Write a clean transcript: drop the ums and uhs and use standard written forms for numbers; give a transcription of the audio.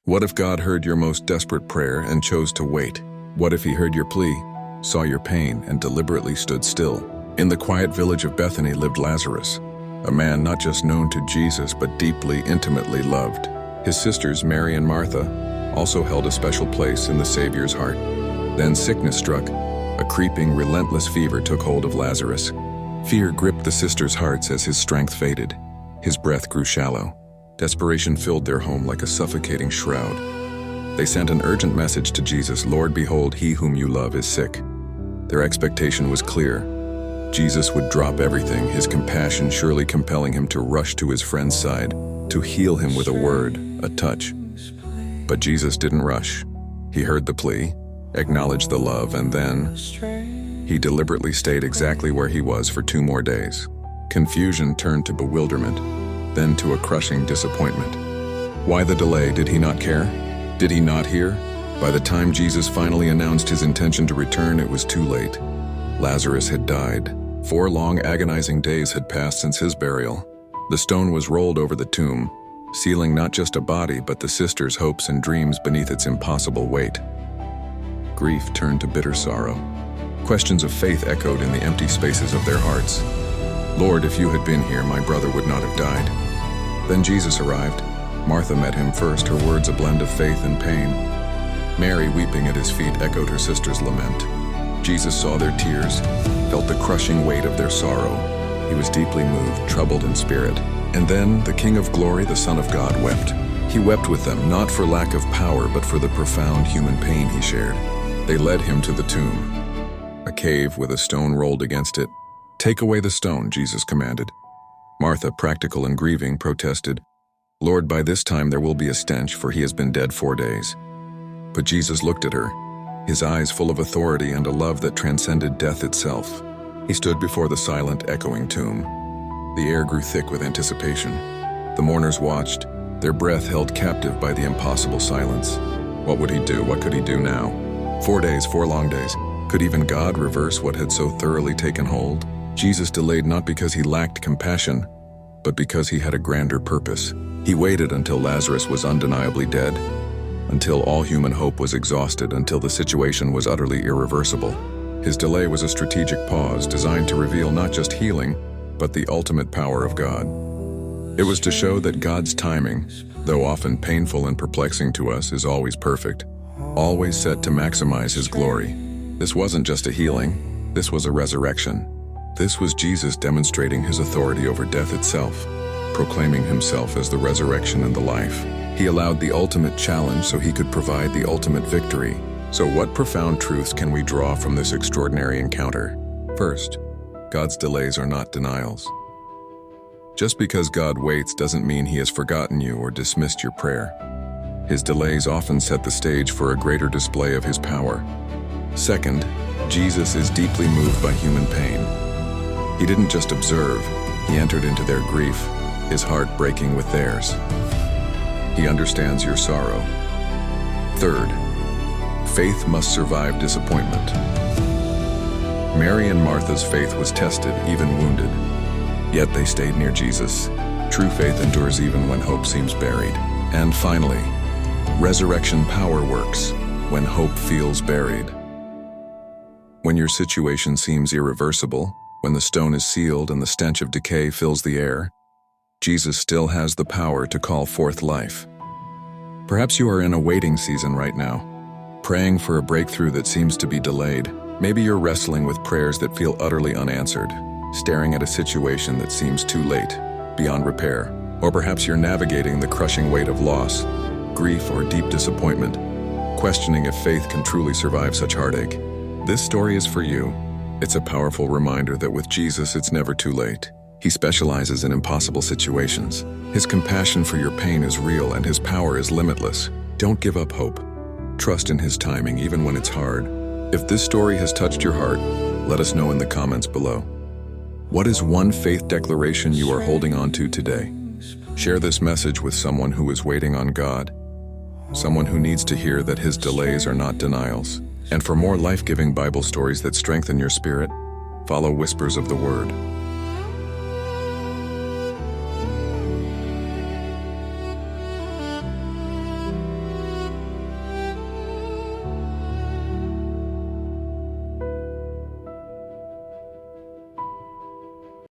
What if God heard your most desperate prayer and chose to wait? What if he heard your plea, saw your pain, and deliberately stood still? In the quiet village of Bethany lived Lazarus, a man not just known to Jesus but deeply, intimately loved. His sisters, Mary and Martha, also held a special place in the Savior's heart. Then sickness struck. A creeping, relentless fever took hold of Lazarus. Fear gripped the sisters' hearts as his strength faded. His breath grew shallow. Desperation filled their home like a suffocating shroud. They sent an urgent message to Jesus, "Lord, behold, he whom you love is sick." Their expectation was clear. Jesus would drop everything, his compassion surely compelling him to rush to his friend's side, to heal him with a word, a touch. But Jesus didn't rush. He heard the plea, acknowledged the love, and then he deliberately stayed exactly where he was for 2 more days. Confusion turned to bewilderment, then to a crushing disappointment. Why the delay? Did he not care? Did he not hear? By the time Jesus finally announced his intention to return, it was too late. Lazarus had died. 4 long, agonizing days had passed since his burial. The stone was rolled over the tomb, sealing not just a body but the sisters' hopes and dreams beneath its impossible weight. Grief turned to bitter sorrow. Questions of faith echoed in the empty spaces of their hearts. "Lord, if you had been here, my brother would not have died." Then Jesus arrived. Martha met him first, her words a blend of faith and pain. Mary, weeping at his feet, echoed her sister's lament. Jesus saw their tears, felt the crushing weight of their sorrow. He was deeply moved, troubled in spirit. And then the King of Glory, the Son of God, wept. He wept with them, not for lack of power, but for the profound human pain he shared. They led him to the tomb, a cave with a stone rolled against it. "Take away the stone," Jesus commanded. Martha, practical and grieving, protested, "Lord, by this time there will be a stench, for he has been dead 4 days." But Jesus looked at her, his eyes full of authority and a love that transcended death itself. He stood before the silent, echoing tomb. The air grew thick with anticipation. The mourners watched, their breath held captive by the impossible silence. What would he do? What could he do now? 4 days, 4 long days. Could even God reverse what had so thoroughly taken hold? Jesus delayed not because he lacked compassion, but because he had a grander purpose. He waited until Lazarus was undeniably dead, until all human hope was exhausted, until the situation was utterly irreversible. His delay was a strategic pause designed to reveal not just healing, but the ultimate power of God. It was to show that God's timing, though often painful and perplexing to us, is always perfect, always set to maximize his glory. This wasn't just a healing, this was a resurrection. This was Jesus demonstrating his authority over death itself, proclaiming himself as the resurrection and the life. He allowed the ultimate challenge so he could provide the ultimate victory. So what profound truths can we draw from this extraordinary encounter? First, God's delays are not denials. Just because God waits doesn't mean he has forgotten you or dismissed your prayer. His delays often set the stage for a greater display of his power. Second, Jesus is deeply moved by human pain. He didn't just observe, he entered into their grief, his heart breaking with theirs. He understands your sorrow. Third, faith must survive disappointment. Mary and Martha's faith was tested, even wounded. Yet they stayed near Jesus. True faith endures even when hope seems buried. And finally, resurrection power works when hope feels buried. When your situation seems irreversible, when the stone is sealed and the stench of decay fills the air, Jesus still has the power to call forth life. Perhaps you are in a waiting season right now, praying for a breakthrough that seems to be delayed. Maybe you're wrestling with prayers that feel utterly unanswered, staring at a situation that seems too late, beyond repair. Or perhaps you're navigating the crushing weight of loss, grief, or deep disappointment, questioning if faith can truly survive such heartache. This story is for you. It's a powerful reminder that with Jesus, it's never too late. He specializes in impossible situations. His compassion for your pain is real and his power is limitless. Don't give up hope. Trust in his timing, even when it's hard. If this story has touched your heart, let us know in the comments below. What is one faith declaration you are holding on to today? Share this message with someone who is waiting on God, someone who needs to hear that his delays are not denials. And for more life-giving Bible stories that strengthen your spirit, follow Whispers of the Word.